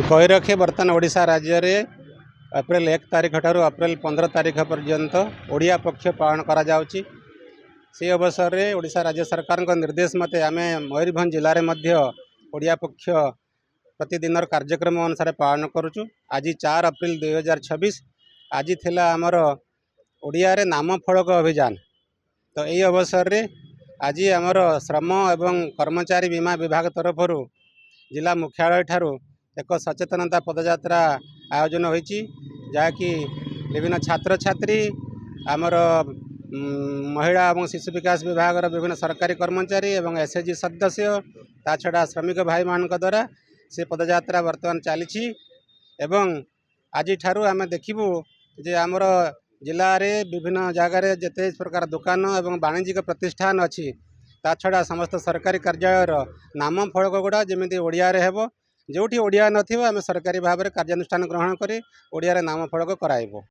कही रखे बर्तमान ओडिशा राज्य में अप्रैल 1 तारीख ठार अप्रैल 15 तारीख पर्यंत ओडिया पक्ष पालन करा जाउची। से अवसर में ओडिशा राज्य सरकार निर्देश मते आम मयूरभंज जिले में ओडिया पक्ष प्रतिदिन कार्यक्रम अनुसार पालन करुचु। आज 4 अप्रैल 2026 आज थिला आमर ओडिया रे नाम फलक अभियान। तो यही अवसर रे आज आमर श्रम एवं कर्मचारी बीमा विभाग तरफ जिला मुख्यालय ठारू एक सचेतनता पदयात्रा आयोजन होईची, जहाँकि विभिन्न छात्र छात्री आमर महिला और शिशु विकास विभाग विभिन्न सरकारी कर्मचारी एवं एसएचजी सदस्य ता छड़ा श्रमिक भाई मान द्वारा से पदयात्रा वर्तमान चली। आज ठारू आम देखू जे आमर जिले में विभिन्न जगार जिते प्रकार दुकान एवं वाणिज्यिक प्रतिष्ठान अच्छी ता छड़ा समस्त सरकारी कार्यालय नाम फलक गुड़ा जमी ओडिया रे हेबो। जोठी ओडिया नथिबो आम सरकारी भाव में कार्यानुष्ठान ग्रहण करी ओडिया रे नाम फलक कराइबो।